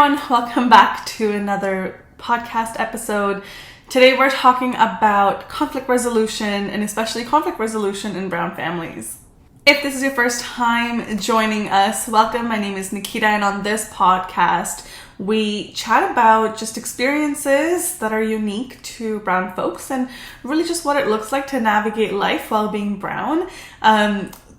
everyone, welcome back to another podcast episode. Today we're talking about conflict resolution and especially conflict resolution in brown families. If this is your first time joining us, welcome. My name is Nikita, and on this podcast we chat about just experiences that are unique to brown folks and really just what it looks like to navigate life while being brown.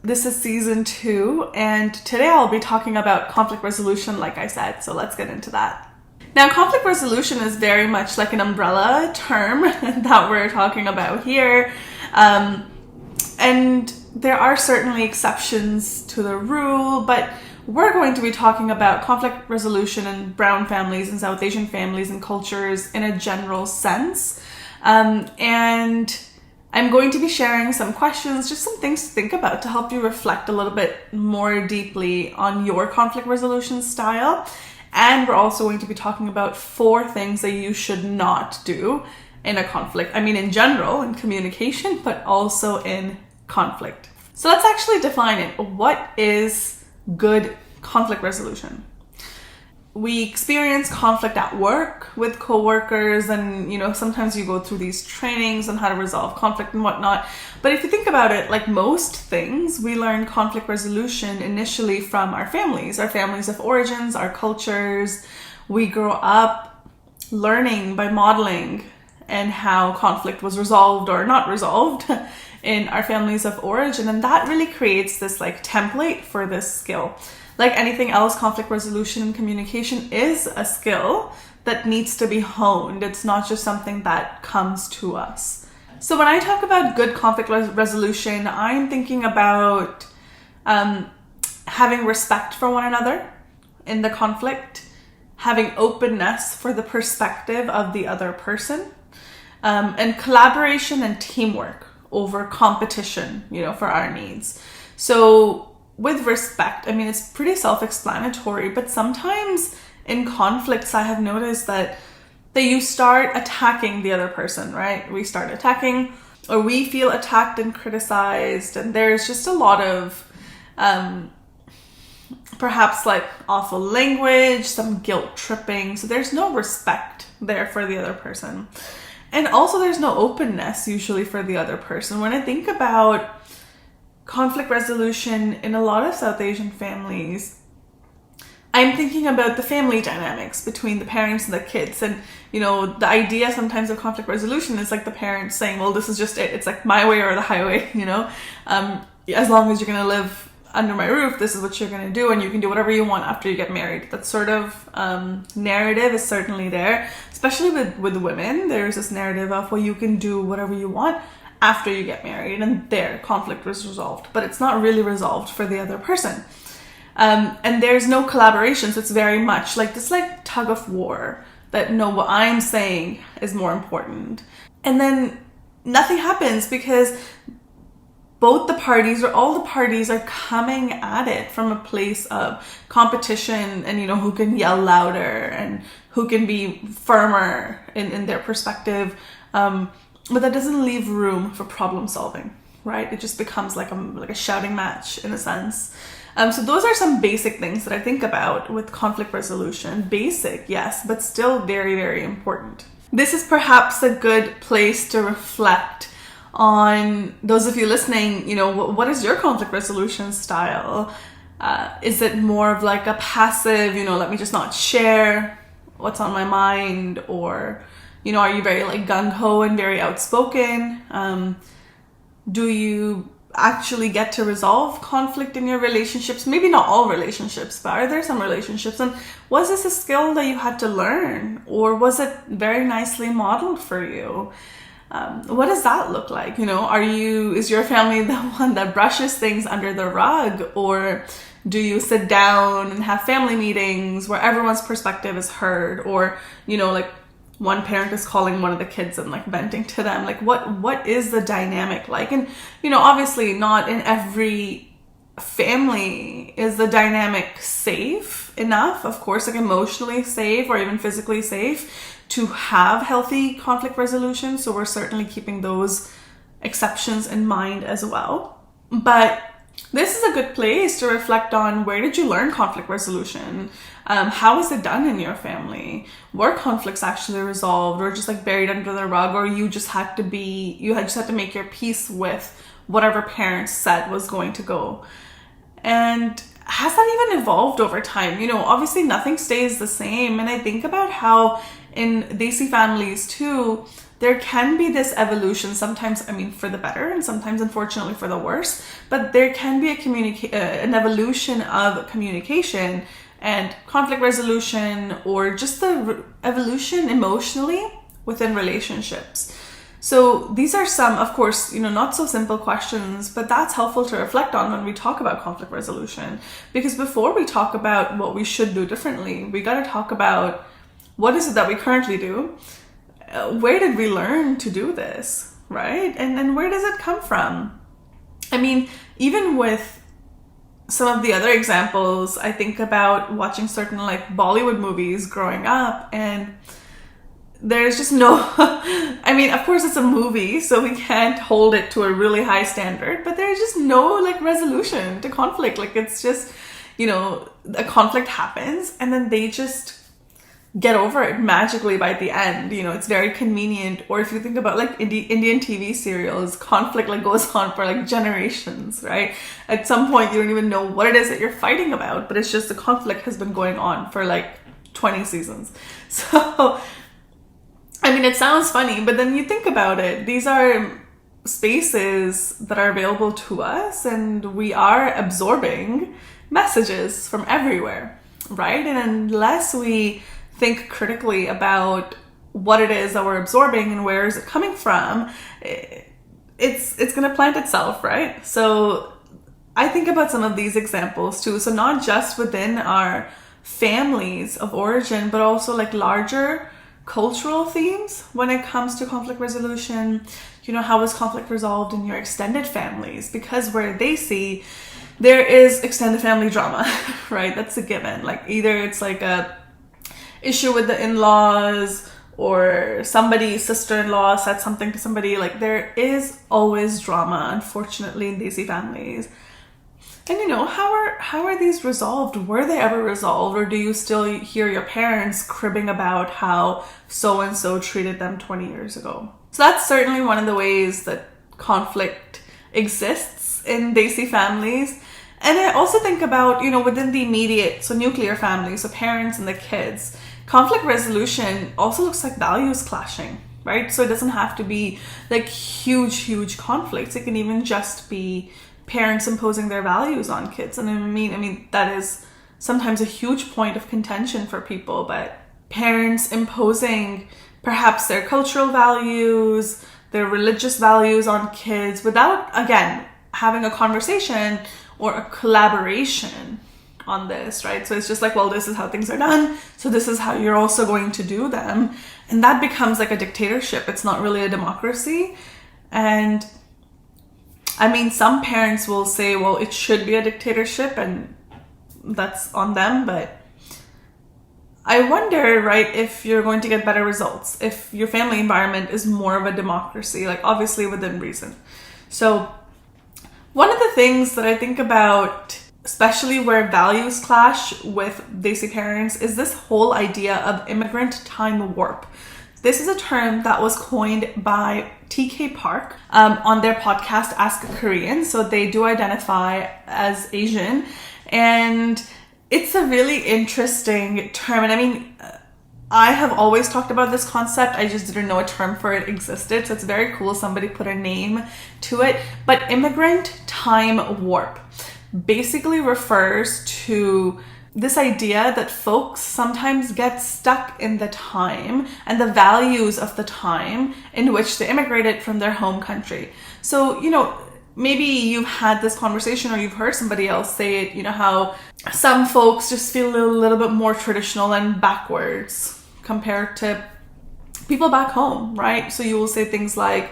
This is season 2, and today I'll be talking about conflict resolution, like I said, so let's get into that. Now, conflict resolution is very much like an umbrella term that we're talking about here, and there are certainly exceptions to the rule, but we're going to be talking about conflict resolution in brown families and South Asian families and cultures in a general sense, and I'm going to be sharing some questions, just some things to think about to help you reflect a little bit more deeply on your conflict resolution style. And we're also going to be talking about 4 things that you should not do in a conflict. I mean, in general, in communication, but also in conflict. So let's actually define it. What is good conflict resolution? We experience conflict at work with coworkers, and sometimes you go through these trainings on how to resolve conflict and whatnot. But if you think about it, like most things, we learn conflict resolution initially from our families of origins, our cultures. We grow up learning by modeling and how conflict was resolved or not resolved in our families of origin, and that really creates this template for this skill. Like anything else, conflict resolution and communication is a skill that needs to be honed. It's not just something that comes to us. So when I talk about good conflict resolution, I'm thinking about having respect for one another in the conflict, having openness for the perspective of the other person, and collaboration and teamwork over competition, for our needs. So with respect, I mean, it's pretty self-explanatory, but sometimes in conflicts, I have noticed that you start attacking the other person, right? We start attacking, or we feel attacked and criticized, and there's just a lot of perhaps awful language, some guilt tripping. So there's no respect there for the other person. And also there's no openness usually for the other person. When I think about conflict resolution in a lot of South Asian families, I'm thinking about the family dynamics between the parents and the kids. And, the idea sometimes of conflict resolution is the parents saying, well, this is just it. It's my way or the highway, as long as you're going to live under my roof, this is what you're going to do. And you can do whatever you want after you get married. That sort of narrative is certainly there, especially with women. There's this narrative of, well, you can do whatever you want after you get married, and their conflict was resolved, but it's not really resolved for the other person. And there's no collaboration, so it's very much this tug of war that no, what I'm saying is more important. And then nothing happens because both the parties or all the parties are coming at it from a place of competition and, who can yell louder and who can be firmer in their perspective. But that doesn't leave room for problem solving, right? It just becomes like a shouting match in a sense. So those are some basic things that I think about with conflict resolution. Basic, yes, but still very, very important. This is perhaps a good place to reflect on those of you listening. What is your conflict resolution style? Is it more of a passive, let me just not share what's on my mind, or are you very gung-ho and very outspoken? Do you actually get to resolve conflict in your relationships? Maybe not all relationships, but are there some relationships? And was this a skill that you had to learn, or was it very nicely modeled for you? What does that look like? Is your family the one that brushes things under the rug, or do you sit down and have family meetings where everyone's perspective is heard, or one parent is calling one of the kids and venting to them? What is the dynamic like? And obviously not in every family is the dynamic safe enough, of course, emotionally safe or even physically safe to have healthy conflict resolution. So we're certainly keeping those exceptions in mind as well. But this is a good place to reflect on, where did you learn conflict resolution? How is it done in your family? Were conflicts actually resolved, or just like buried under the rug, or you just had to make your peace with whatever parents said was going to go? And has that even evolved over time? Obviously nothing stays the same. And I think about how in desi families too, there can be this evolution, sometimes, for the better, and sometimes, unfortunately, for the worse. But there can be an evolution of communication and conflict resolution, or just the evolution emotionally within relationships. So these are some, of course, not so simple questions, but that's helpful to reflect on when we talk about conflict resolution. Because before we talk about what we should do differently, we got to talk about what is it that we currently do. Where did we learn to do this, right? And where does it come from? Even with some of the other examples, I think about watching certain like Bollywood movies growing up, and there's just no, of course it's a movie, so we can't hold it to a really high standard, but there's just no like resolution to conflict. Like it's just, a conflict happens and then they just get over it magically by the end. It's very convenient. Or if you think about like Indian TV serials, conflict like goes on for like generations, right? At some point you don't even know what it is that you're fighting about, but it's just the conflict has been going on for like 20 seasons. So it sounds funny, but then you think about it, these are spaces that are available to us, and we are absorbing messages from everywhere, right? And unless we think critically about what it is that we're absorbing and where is it coming from, it's going to plant itself, right? So I think about some of these examples too. So not just within our families of origin, but also like larger cultural themes when it comes to conflict resolution. How is conflict resolved in your extended families? Because where they see there is extended family drama, right? That's a given. Like either it's like a issue with the in-laws, or somebody's sister-in-law said something to somebody. Like there is always drama, unfortunately, in desi families. And how are these resolved? Were they ever resolved? Or do you still hear your parents cribbing about how so-and-so treated them 20 years ago? So that's certainly one of the ways that conflict exists in desi families. And I also think about, within the immediate, so nuclear families, so parents and the kids, conflict resolution also looks like values clashing, right? So it doesn't have to be like huge conflicts. It can even just be parents imposing their values on kids. And that is sometimes a huge point of contention for people, but parents imposing perhaps their cultural values, their religious values on kids without, again, having a conversation or a collaboration on this, right? So it's just like, well, this is how things are done, so this is how you're also going to do them. And that becomes like a dictatorship. It's not really a democracy. And some parents will say, well, it should be a dictatorship, and that's on them. But I wonder, right, if you're going to get better results, if your family environment is more of a democracy, like obviously within reason. So one of the things that I think about, especially where values clash with desi parents, is this whole idea of immigrant time warp. This is a term that was coined by TK Park on their podcast, Ask a Korean. So they do identify as Asian. And it's a really interesting term. And I have always talked about this concept. I just didn't know a term for it existed. So it's very cool somebody put a name to it. But immigrant time warp basically refers to this idea that folks sometimes get stuck in the time and the values of the time in which they immigrated from their home country. So, maybe you've had this conversation or you've heard somebody else say it, how some folks just feel a little bit more traditional and backwards compared to people back home, right? So you will say things like,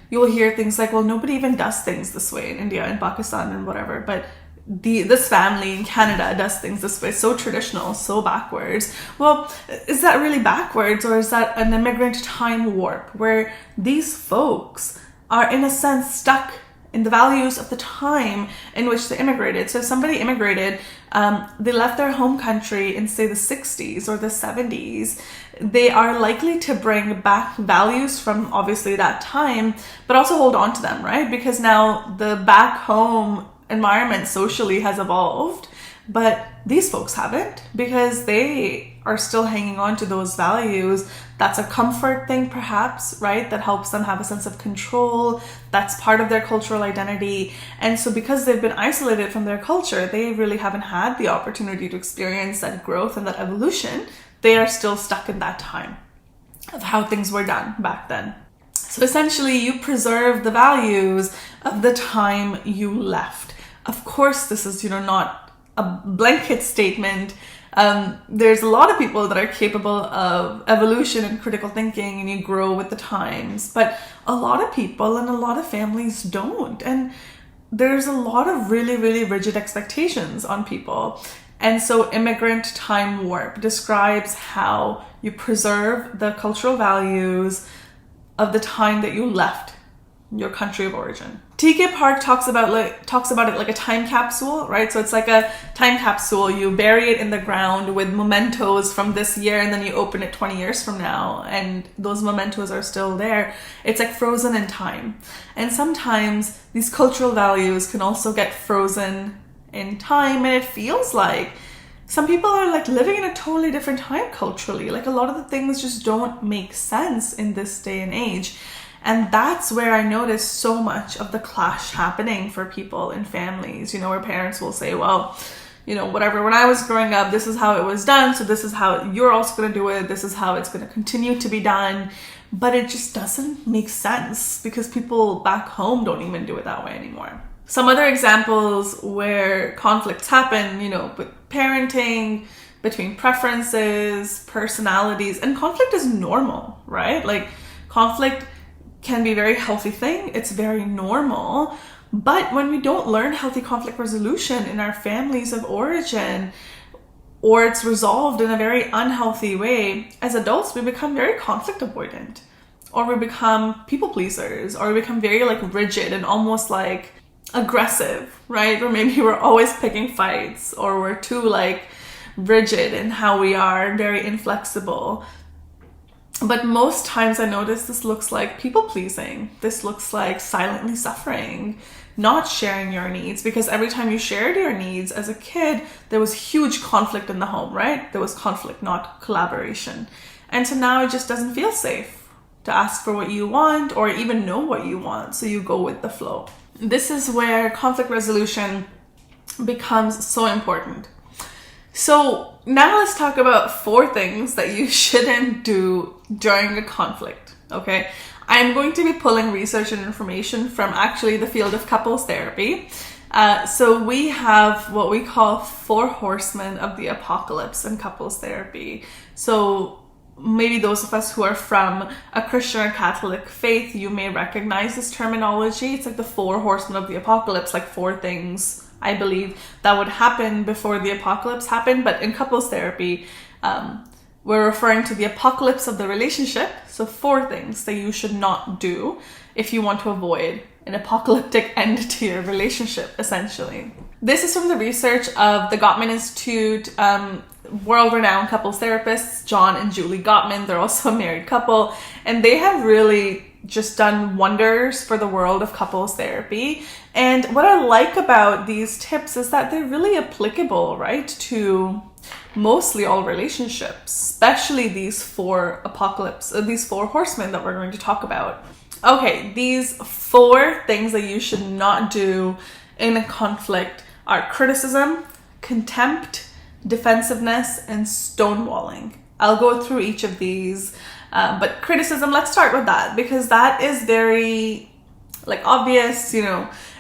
you'll hear things like, well, nobody even does things this way in India and Pakistan and whatever, but this family in Canada does things this way, so traditional, so backwards. Well, is that really backwards, or is that an immigrant time warp where these folks are in a sense stuck in the values of the time in which they immigrated. So if somebody immigrated, they left their home country in, say, the 60s or the 70s, they are likely to bring back values from obviously that time, but also hold on to them, right? Because now the back home environment socially has evolved, but these folks haven't, because they are still hanging on to those values. That's a comfort thing, perhaps, right? That helps them have a sense of control. That's part of their cultural identity. And so because they've been isolated from their culture, they really haven't had the opportunity to experience that growth and that evolution. They are still stuck in that time of how things were done back then. So essentially, you preserve the values of the time you left. Of course, this is, not a blanket statement. There's a lot of people that are capable of evolution and critical thinking, and you grow with the times, but a lot of people and a lot of families don't. And there's a lot of really, really rigid expectations on people. And so immigrant time warp describes how you preserve the cultural values of the time that you left your country of origin. TK Park talks about it like a time capsule, right? So it's like a time capsule. You bury it in the ground with mementos from this year, and then you open it 20 years from now, and those mementos are still there. It's like frozen in time. And sometimes these cultural values can also get frozen in time, and it feels like some people are like living in a totally different time culturally. Like a lot of the things just don't make sense in this day and age. And that's where I notice so much of the clash happening for people in families, where parents will say, well, whatever, when I was growing up, this is how it was done. So this is how you're also going to do it. This is how it's going to continue to be done. But it just doesn't make sense because people back home don't even do it that way anymore. Some other examples where conflicts happen, with parenting, between preferences, personalities, and conflict is normal, right? Like conflict can be a very healthy thing. It's very normal. But when we don't learn healthy conflict resolution in our families of origin, or it's resolved in a very unhealthy way, as adults, we become very conflict avoidant, or we become people pleasers, or we become very rigid and almost aggressive, right? Or maybe we're always picking fights, or we're too rigid in how we are, very inflexible. But most times I notice this looks like people pleasing. This looks like silently suffering, not sharing your needs, because every time you shared your needs as a kid, there was huge conflict in the home, right? There was conflict, not collaboration. And so now it just doesn't feel safe to ask for what you want or even know what you want. So you go with the flow. This is where conflict resolution becomes so important. So now let's talk about 4 things that you shouldn't do during a conflict, okay? I'm going to be pulling research and information from actually the field of couples therapy. So we have what we call 4 horsemen of the apocalypse in couples therapy. So maybe those of us who are from a Christian or Catholic faith, you may recognize this terminology. It's like the 4 horsemen of the apocalypse, 4 things I believe that would happen before the apocalypse happened. But in couples therapy, we're referring to the apocalypse of the relationship. So 4 things that you should not do if you want to avoid an apocalyptic end to your relationship, essentially. This is from the research of the Gottman Institute, world-renowned couples therapists, John and Julie Gottman. They're also a married couple, and they have really just done wonders for the world of couples therapy. And what I like about these tips is that they're really applicable, right, to mostly all relationships, especially these 4 horsemen that we're going to talk about. Okay, these 4 things that you should not do in a conflict are criticism, contempt, defensiveness, and stonewalling. I'll go through each of these, but criticism, let's start with that, because that is very obvious.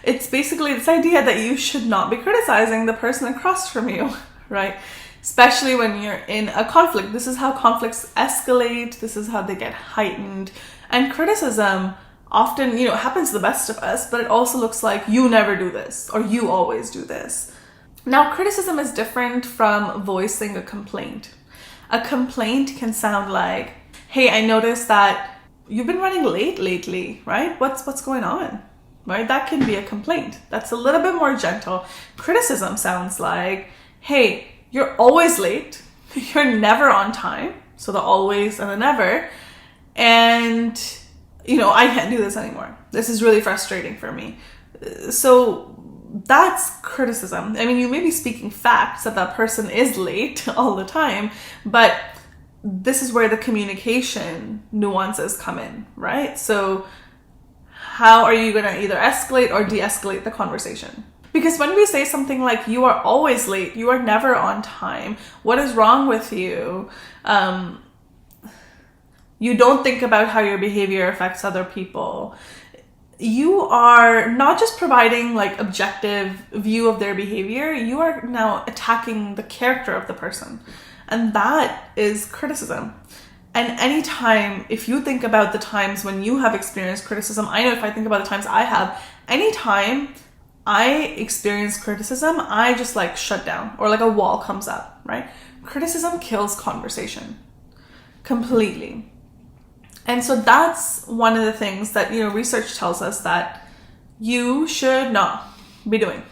It's basically this idea that you should not be criticizing the person across from you, right? Especially when you're in a conflict. This is how conflicts escalate. This is how they get heightened. And criticism often, happens to the best of us, but it also looks like you never do this or you always do this. Now, criticism is different from voicing a complaint. A complaint can sound like, hey, I noticed that you've been running late lately, right? What's going on? right? That can be a complaint. That's a little bit more gentle. Criticism sounds like, hey, you're always late. You're never on time. So the always and the never. And, I can't do this anymore. This is really frustrating for me. So that's criticism. I mean, you may be speaking facts that person is late all the time, but this is where the communication nuances come in, right? So how are you going to either escalate or de-escalate the conversation? Because when we say something like, you are always late, you are never on time, what is wrong with you? You don't think about how your behavior affects other people. You are not just providing like objective view of their behavior, you are now attacking the character of the person. And that is criticism. And anytime, if you think about the times when you have experienced criticism, I know if I think about the times I have, anytime I experience criticism, I just like shut down or like a wall comes up, right? Criticism kills conversation completely. And so that's one of the things that, research tells us that you should not be doing.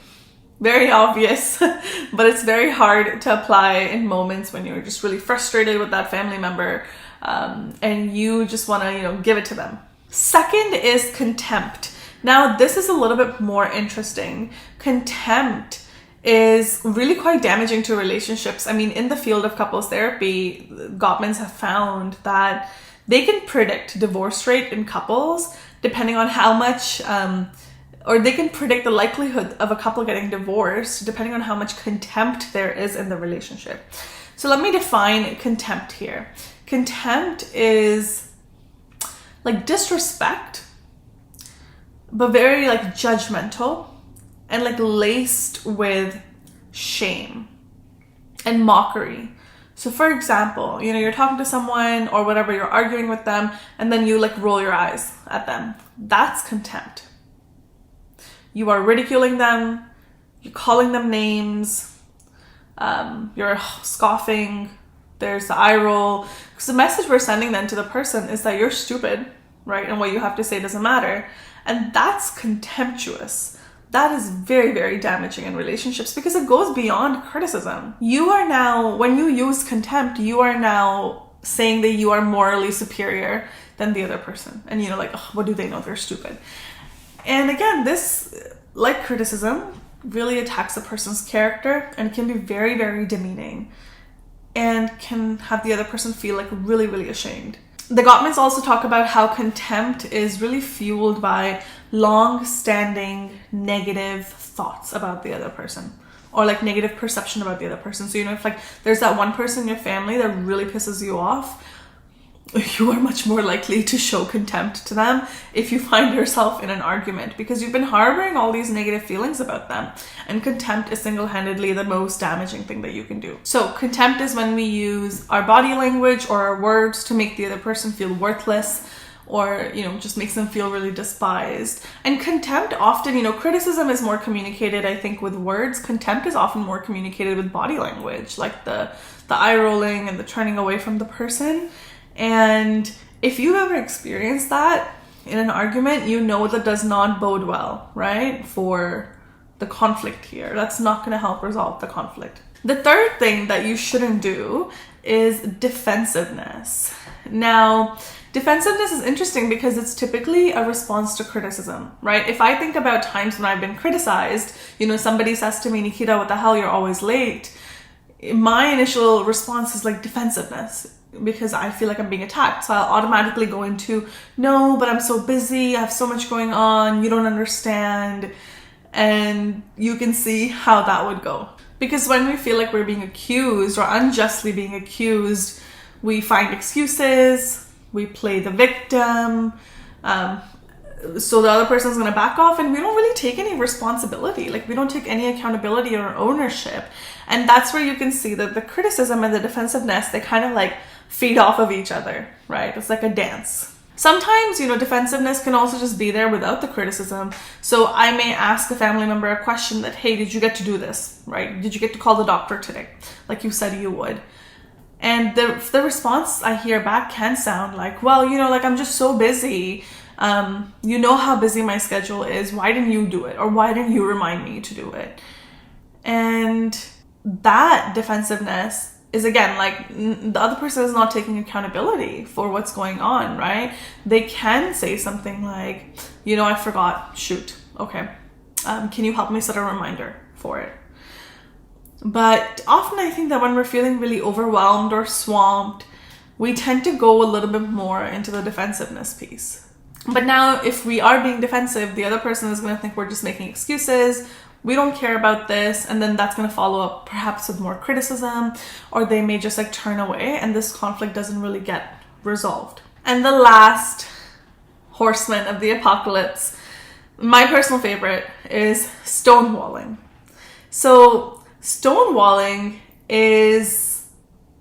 Very obvious, but it's very hard to apply in moments when you're just really frustrated with that family member and you just want to, give it to them. Second is contempt. Now, this is a little bit more interesting. Contempt is really quite damaging to relationships. I mean, in the field of couples therapy, Gottmans have found that they can predict divorce rate in couples depending on how much, or they can predict the likelihood of a couple getting divorced depending on how much contempt there is in the relationship. So let me define contempt here. Contempt is like disrespect, but very like judgmental and like laced with shame and mockery. So for example, you're talking to someone or whatever, you're arguing with them, and then you like roll your eyes at them. That's contempt. You are ridiculing them, you're calling them names, you're scoffing, there's the eye roll. Because the message we're sending then to the person is that you're stupid, right? And what you have to say doesn't matter. And that's contemptuous. That is very, very damaging in relationships because it goes beyond criticism. You are now, when you use contempt, you are now saying that you are morally superior than the other person. And like, oh, what do they know? They're stupid. And again, this, like criticism, really attacks a person's character and can be very, very demeaning and can have the other person feel like really, really ashamed. The Gottmans also talk about how contempt is really fueled by long-standing negative thoughts about the other person or like negative perception about the other person. So, if like there's that one person in your family that really pisses you off, you are much more likely to show contempt to them if you find yourself in an argument because you've been harboring all these negative feelings about them. And contempt is single-handedly the most damaging thing that you can do. So contempt is when we use our body language or our words to make the other person feel worthless or, just makes them feel really despised. And contempt often, criticism is more communicated, I think, with words. Contempt is often more communicated with body language, like the eye rolling and the turning away from the person. And if you've ever experienced that in an argument, that does not bode well, right? For the conflict here. That's not going to help resolve the conflict. The third thing that you shouldn't do is defensiveness. Now, defensiveness is interesting because it's typically a response to criticism, right? If I think about times when I've been criticized, somebody says to me, Nikita, what the hell, you're always late. My initial response is like defensiveness, because I feel like I'm being attacked. So I'll automatically go into, no, but I'm so busy. I have so much going on. You don't understand. And you can see how that would go. Because when we feel like we're being accused or unjustly being accused, we find excuses, we play the victim. So the other person's going to back off and we don't really take any responsibility. Like we don't take any accountability or ownership. And that's where you can see that the criticism and the defensiveness, they kind of like feed off of each other, right? It's like a dance. Sometimes, defensiveness can also just be there without the criticism. So I may ask a family member a question that, hey, did you get to do this, right? Did you get to call the doctor today? Like you said you would. And the response I hear back can sound like, well, like I'm just so busy. You know how busy my schedule is. Why didn't you do it? Or why didn't you remind me to do it? And that defensiveness is, again, like, the other person is not taking accountability for what's going on, right? They can say something like, I forgot, shoot, okay. Can you help me set a reminder for it? But often I think that when we're feeling really overwhelmed or swamped, we tend to go a little bit more into the defensiveness piece. But now if we are being defensive, the other person is going to think we're just making excuses. We don't care about this. And then that's going to follow up perhaps with more criticism, or they may just like turn away and this conflict doesn't really get resolved. And the last horseman of the apocalypse, my personal favorite, is stonewalling. So stonewalling is,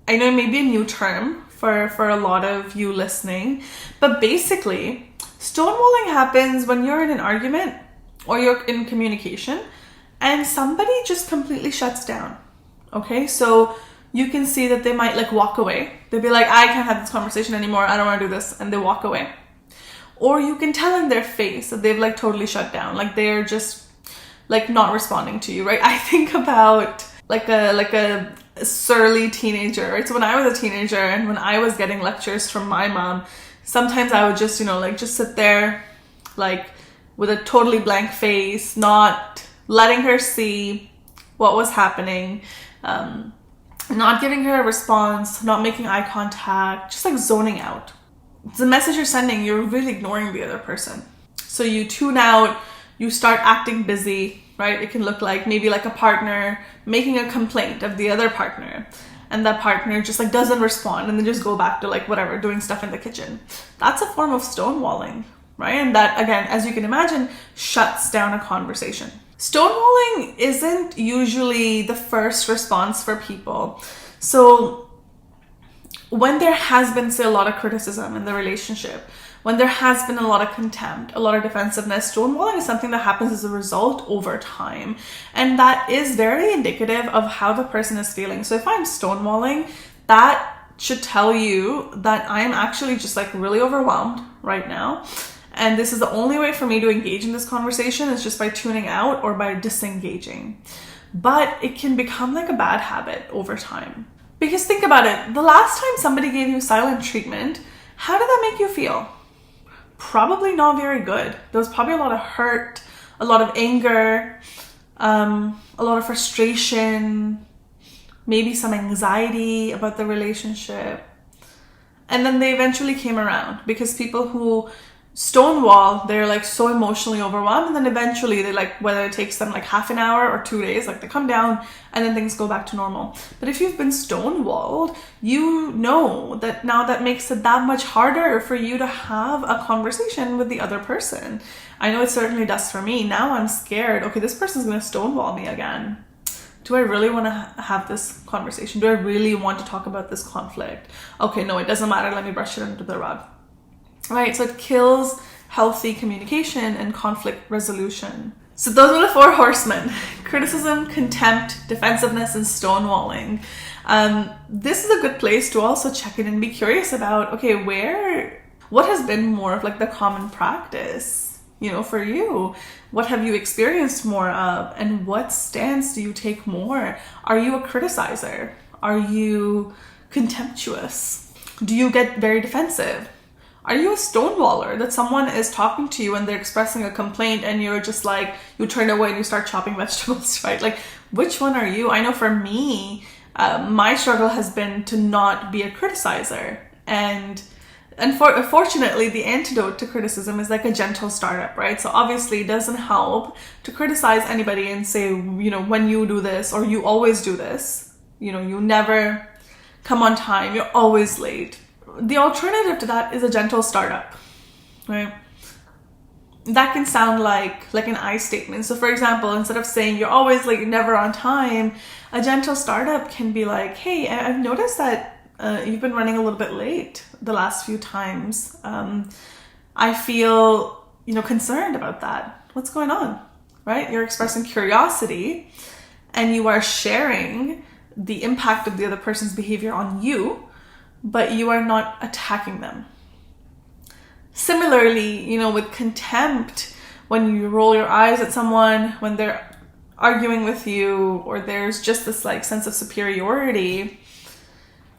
I know it may be a new term for a lot of you listening, but basically stonewalling happens when you're in an argument or you're in communication and somebody just completely shuts down. Okay, so you can see that they might like walk away. They'll be like, I can't have this conversation anymore, I don't want to do this, and they walk away. Or you can tell in their face that they've like totally shut down, like they're just like not responding to you, right? I think about like a surly teenager, right? So when I was a teenager and when I was getting lectures from my mom, sometimes I would just, just sit there like with a totally blank face, not letting her see what was happening, not giving her a response, not making eye contact, just like zoning out. The message you're sending, you're really ignoring the other person. So you tune out, you start acting busy, right? It can look like maybe like a partner making a complaint of the other partner, and that partner just like doesn't respond and then just go back to like whatever, doing stuff in the kitchen. That's a form of stonewalling, right? And that, again, as you can imagine, shuts down a conversation. Stonewalling isn't usually the first response for people. So when there has been, say, a lot of criticism in the relationship, when there has been a lot of contempt, a lot of defensiveness, stonewalling is something that happens as a result over time. And that is very indicative of how the person is feeling. So if I'm stonewalling, that should tell you that I'm actually just like really overwhelmed right now. And this is the only way for me to engage in this conversation is just by tuning out or by disengaging. But it can become like a bad habit over time. Because think about it, the last time somebody gave you silent treatment, how did that make you feel? Probably not very good. There was probably a lot of hurt, a lot of anger, a lot of frustration, maybe some anxiety about the relationship. And then they eventually came around, because people who stonewall, they're like so emotionally overwhelmed, and then eventually they like, whether it takes them like half an hour or 2 days, like they come down and then things go back to normal. But if you've been stonewalled, you know that now that makes it that much harder for you to have a conversation with the other person. I know it certainly does for me. Now I'm scared. Okay, this person's gonna stonewall me again. Do I really want to have this conversation? Do I really want to talk about this conflict? Okay, no, it doesn't matter. Let me brush it under the rug. Right, so it kills healthy communication and conflict resolution. So those are the 4 horsemen: criticism, contempt, defensiveness, and stonewalling. This is a good place to also check in and be curious about, okay, what has been more of like the common practice, for you? What have you experienced more of? And what stance do you take more? Are you a criticizer? Are you contemptuous? Do you get very defensive? Are you a stonewaller, that someone is talking to you and they're expressing a complaint and you're just like, you turn away and you start chopping vegetables, right? Like, which one are you? I know for me, my struggle has been to not be a criticizer. And unfortunately, the antidote to criticism is like a gentle startup, right? So obviously it doesn't help to criticize anybody and say, when you do this, or you always do this, you never come on time, you're always late. The alternative to that is a gentle startup, right? That can sound like an I statement. So for example, instead of saying you're always late, you're never on time, a gentle startup can be like, hey, I've noticed that you've been running a little bit late the last few times. I feel, concerned about that. What's going on, right? You're expressing curiosity and you are sharing the impact of the other person's behavior on you, but you are not attacking them. Similarly, with contempt, when you roll your eyes at someone, when they're arguing with you, or there's just this like sense of superiority,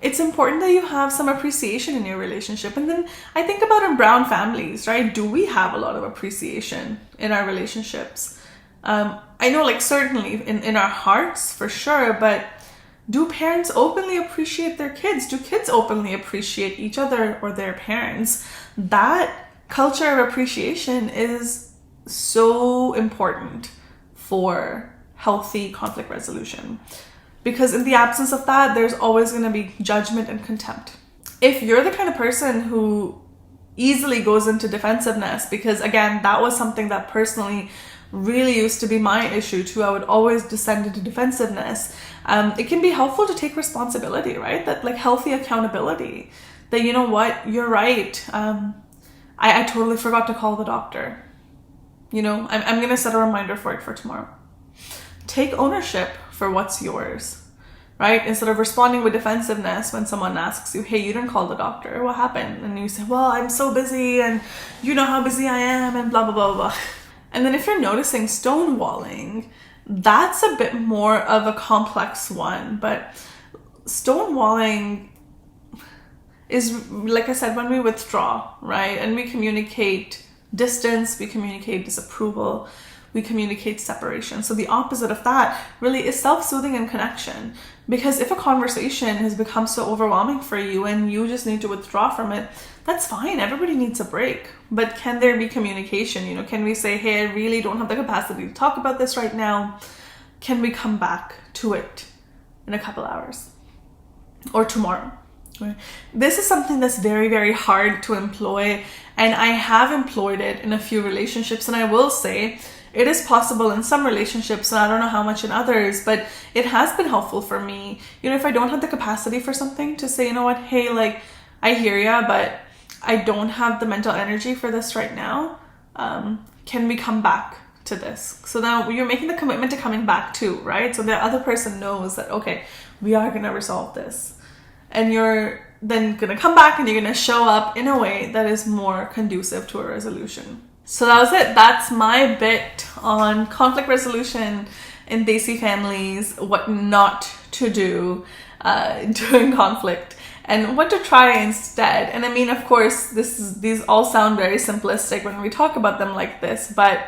it's important that you have some appreciation in your relationship. And then I think about in brown families, right? Do we have a lot of appreciation in our relationships? I know, like, certainly in our hearts for sure, but do parents openly appreciate their kids? Do kids openly appreciate each other or their parents? That culture of appreciation is so important for healthy conflict resolution. Because in the absence of that, there's always going to be judgment and contempt. If you're the kind of person who easily goes into defensiveness, because again, that was something that personally really used to be my issue too. I would always descend into defensiveness. It can be helpful to take responsibility, right? That like healthy accountability. That, you know what, you're right. I totally forgot to call the doctor. I'm going to set a reminder for it for tomorrow. Take ownership for what's yours, right? Instead of responding with defensiveness when someone asks you, hey, you didn't call the doctor, what happened? And you say, well, I'm so busy and you know how busy I am and blah, blah, blah, blah. And then if you're noticing stonewalling, that's a bit more of a complex one. But stonewalling is, like I said, when we withdraw, right? And we communicate distance, we communicate disapproval, we communicate separation. So the opposite of that really is self-soothing and connection. Because if a conversation has become so overwhelming for you and you just need to withdraw from it, that's fine. Everybody needs a break. But can there be communication? Can we say, hey, I really don't have the capacity to talk about this right now. Can we come back to it in a couple hours or tomorrow? Right? This is something that's very, very hard to employ. And I have employed it in a few relationships. And I will say it is possible in some relationships, and I don't know how much in others, but it has been helpful for me. If I don't have the capacity for something, to say, you know what, hey, like, I hear ya, but I don't have the mental energy for this right now. Can we come back to this? So now you're making the commitment to coming back too, right? So the other person knows that, okay, we are going to resolve this. And you're then going to come back and you're going to show up in a way that is more conducive to a resolution. So that was it. That's my bit on conflict resolution in desi families, what not to do during conflict, and what to try instead. And I mean, of course, these all sound very simplistic when we talk about them like this, but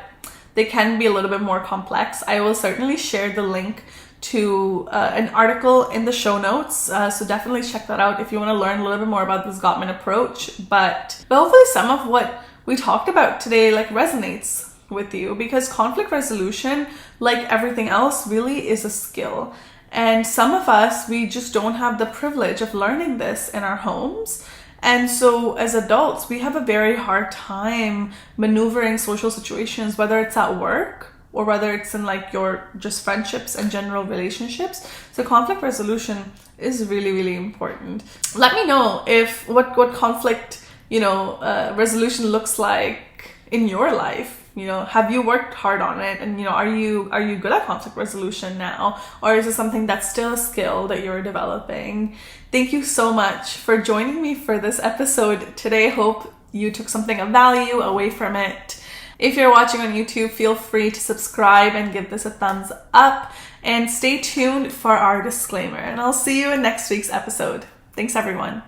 they can be a little bit more complex. I will certainly share the link to an article in the show notes, so definitely check that out if you want to learn a little bit more about this Gottman approach. But hopefully some of what we talked about today like resonates with you, because conflict resolution, like everything else, really is a skill. And some of us, we just don't have the privilege of learning this in our homes. And so as adults, we have a very hard time maneuvering social situations, whether it's at work or whether it's in like your just friendships and general relationships. So conflict resolution is really, really important. Let me know if what conflict resolution looks like in your life. Have you worked hard on it? And, are you good at conflict resolution now? Or is it something that's still a skill that you're developing? Thank you so much for joining me for this episode today. Hope you took something of value away from it. If you're watching on YouTube, feel free to subscribe and give this a thumbs up. And stay tuned for our disclaimer. And I'll see you in next week's episode. Thanks, everyone.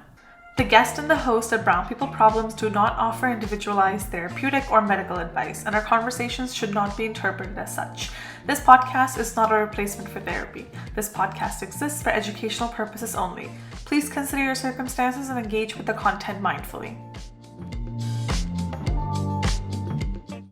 The guest and the host of Brown People Problems do not offer individualized therapeutic or medical advice, and our conversations should not be interpreted as such. This podcast is not a replacement for therapy. This podcast exists for educational purposes only. Please consider your circumstances and engage with the content mindfully.